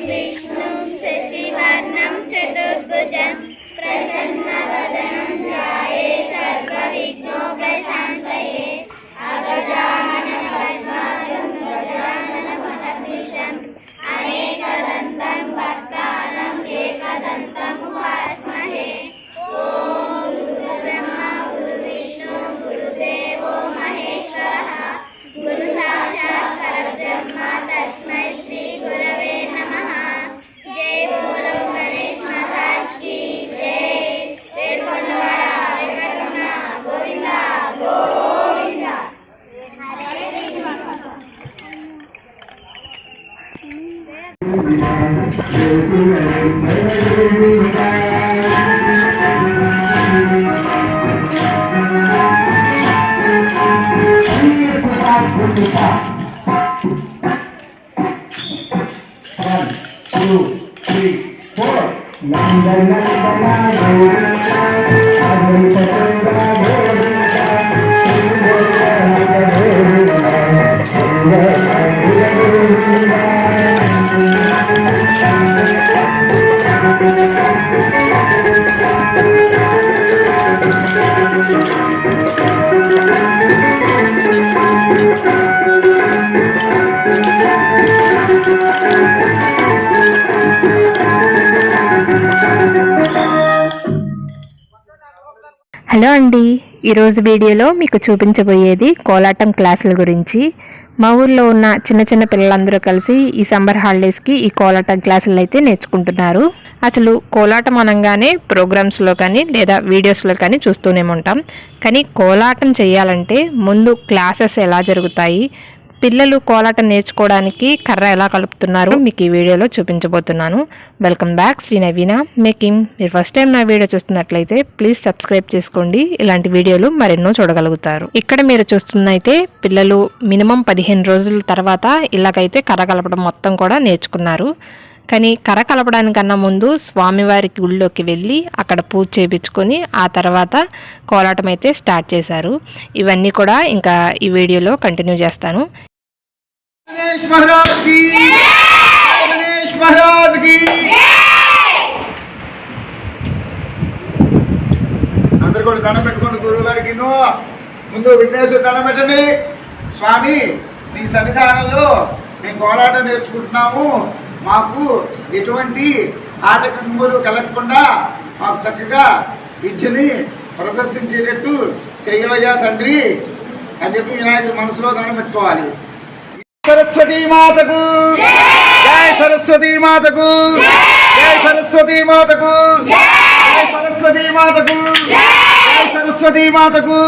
विष्णुं शशिवर्णं चतुर्भुजं प्रसन्नवदनं ध्याये सर्वविघ्नोपशान्तये अगजाननं पद्मार्कं गजाननमहर्निशम् अनेकदन्तं भक्तानाम् एकदन्तम् उपास्महे। ॐ गुरुब्रह्मा गुरुविष्णु गुरुदेवो महेश्वरः गुरुसाक्षात् परब्रह्म तस्मै श्री गुरवे नमः। जय बोलो गणेश महाराज की जय। वेडకొండవాడ వెంకటరమణ గోవింద గోవింద। హలో అండి, ఈరోజు వీడియోలో మీకు చూపించబోయేది కోలాటం క్లాసుల గురించి. మా ఊర్లో ఉన్న చిన్న చిన్న పిల్లలందరూ కలిసి ఈ సమ్మర్ హాలిడేస్కి ఈ కోలాటం క్లాసులు అయితే నేర్చుకుంటున్నారు. అసలు కోలాటం అనగానే ప్రోగ్రామ్స్లో కానీ లేదా వీడియోస్లో కానీ చూస్తూనే ఉంటాం. కానీ కోలాటం చేయాలంటే ముందు క్లాసెస్ ఎలా జరుగుతాయి, పిల్లలు కోలాటం నేర్చుకోవడానికి కర్ర ఎలా కలుపుతున్నారు మీకు ఈ వీడియోలో చూపించబోతున్నాను. వెల్కమ్ బ్యాక్ శ్రీ నవీన మేకింగ్. మీరు ఫస్ట్ టైం నా వీడియో చూస్తున్నట్లయితే ప్లీజ్ సబ్స్క్రైబ్ చేసుకోండి. ఇలాంటి వీడియోలు మరెన్నో చూడగలుగుతారు. ఇక్కడ మీరు చూస్తున్నైతే పిల్లలు మినిమం 15 రోజుల తర్వాత ఇలాగైతే కర్ర కలపడం మొత్తం కూడా నేర్చుకున్నారు. కానీ కర్ర కలపడానికన్నా ముందు స్వామివారికి గుళ్ళోకి వెళ్ళి అక్కడ పూజ చేయించుకొని ఆ తర్వాత కోలాటం అయితే స్టార్ట్ చేశారు. ఇవన్నీ కూడా ఇంకా ఈ వీడియోలో కంటిన్యూ చేస్తాను. गणेश महाराज की गणेश महाराज की అందరూ కూడా దండం పెట్టుకోండి. గురువు గారికి ముందు విఘ్నేశ్వర దండం పెట్టండి. స్వామి, మీ సన్నిధానంలో మేము కోలాటం నేర్చుకుంటున్నాము. మాకు ఎటువంటి ఆటంకములు కలగకుండా మాకు చక్కగా విద్యని ప్రదర్శించేటట్టు చేయవయ్యా తండ్రి అని చెప్పి వినాయకుడి మనసులో దండం పెట్టుకోవాలి. सरस्वती माता को जय, सरस्वती माता को जय, सरस्वती माता को जय, सरस्वती माता को जय, सरस्वती माता को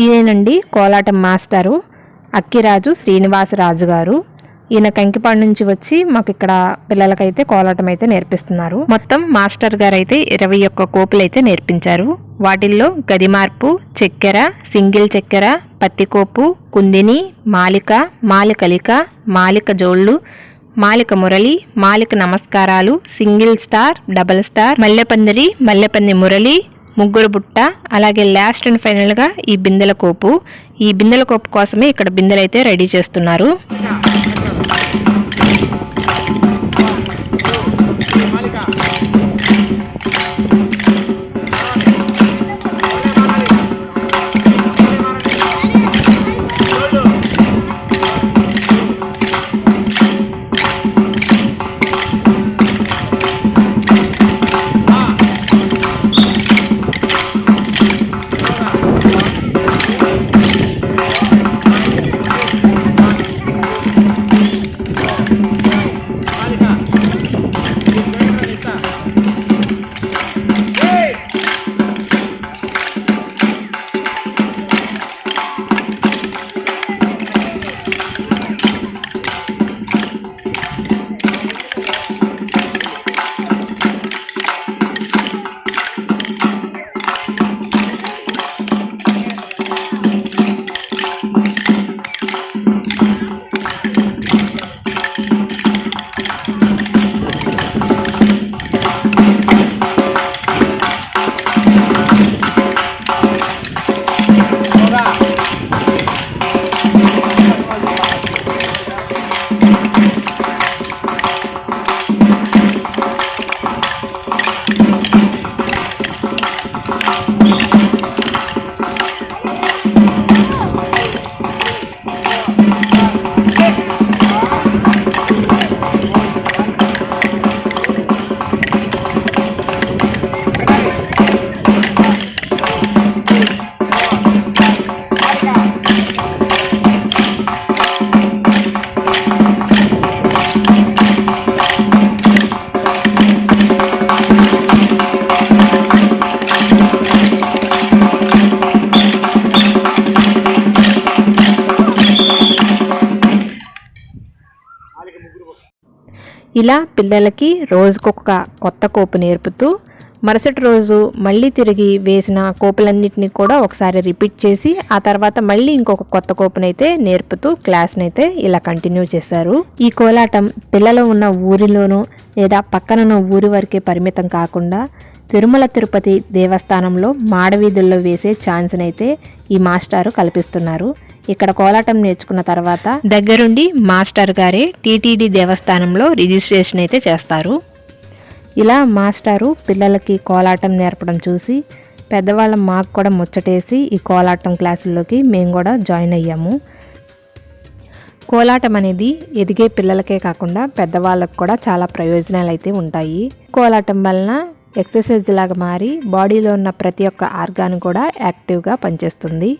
ఈయనండి కోలాటం మాస్టరు అక్కిరాజు శ్రీనివాసరాజు గారు. ఈయన కంకిపాడు నుంచి వచ్చి మాకు ఇక్కడ పిల్లలకైతే కోలాటం అయితే నేర్పిస్తున్నారు. మొత్తం మాస్టర్ గారు అయితే 21 కోపులు అయితే నేర్పించారు. వాటిల్లో గది మార్పు, చక్కెర, సింగిల్ చక్కెర, పత్తికోపు, కుందిని, మాలిక, మాలికలిక, మాలిక జోళ్ళు, మాలిక మురళి, మాలిక నమస్కారాలు, సింగిల్ స్టార్, డబల్ స్టార్, మల్లెపందిరి, మల్లెపంది మురళి, ముగ్గురు బుట్ట, అలాగే లాస్ట్ అండ్ ఫైనల్గా ఈ బిందెల కోపు. ఈ బిందెల కోపు కోసమే ఇక్కడ బిందెలు అయితే రెడీ చేస్తున్నారు. ఇలా పిల్లలకి రోజుకొక కొత్త కోపు నేర్పుతూ మరుసటి రోజు మళ్ళీ తిరిగి వేసిన కోపులన్నిటిని కూడా ఒకసారి రిపీట్ చేసి ఆ తర్వాత మళ్ళీ ఇంకొక కొత్త కోపునైతే నేర్పుతూ క్లాస్నైతే ఇలా కంటిన్యూ చేశారు. ఈ కోలాటం పిల్లలు ఉన్న ఊరిలోనూ లేదా పక్కనున్న ఊరి వరకే పరిమితం కాకుండా తిరుమల తిరుపతి దేవస్థానంలో మాడవీధుల్లో వేసే ఛాన్స్నైతే ఈ మాస్టారు కల్పిస్తున్నారు. ఇక్కడ కోలాటం నేర్చుకున్న తర్వాత దగ్గరుండి మాస్టర్ గారే టీటీడీ దేవస్థానంలో రిజిస్ట్రేషన్ అయితే చేస్తారు. ఇలా మాస్టారు పిల్లలకి కోలాటం నేర్పడం చూసి పెద్దవాళ్ళం మాకు కూడా ముచ్చటేసి ఈ కోలాటం క్లాసుల్లోకి మేము కూడా జాయిన్ అయ్యాము. కోలాటం అనేది ఎదిగే పిల్లలకే కాకుండా పెద్దవాళ్ళకు కూడా చాలా ప్రయోజనాలు అయితే ఉంటాయి. కోలాటం వలన ఎక్సర్సైజ్ లాగా మారి బాడీలో ఉన్న ప్రతి ఒక్క ఆర్గాన్ కూడా యాక్టివ్గా పనిచేస్తుంది.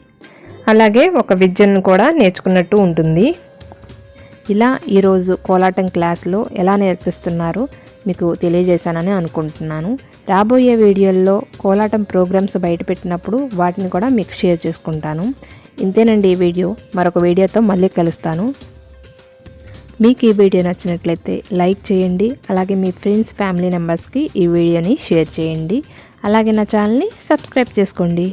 అలాగే ఒక విద్యను కూడా నేర్చుకున్నట్టు ఉంటుంది. ఇలా ఈరోజు కోలాటం క్లాస్లో ఎలా నేర్పిస్తున్నారో మీకు తెలియజేశానని అనుకుంటున్నాను. రాబోయే వీడియోల్లో కోలాటం ప్రోగ్రామ్స్ బయటపెట్టినప్పుడు వాటిని కూడా మీకు షేర్ చేసుకుంటాను. ఇంతేనండి ఈ వీడియో. మరొక వీడియోతో మళ్ళీ కలుస్తాను. మీకు ఈ వీడియో నచ్చినట్లయితే లైక్ చేయండి. అలాగే మీ ఫ్రెండ్స్ ఫ్యామిలీ మెంబర్స్కి ఈ వీడియోని షేర్ చేయండి. అలాగే నా ఛానల్ని సబ్స్క్రైబ్ చేసుకోండి.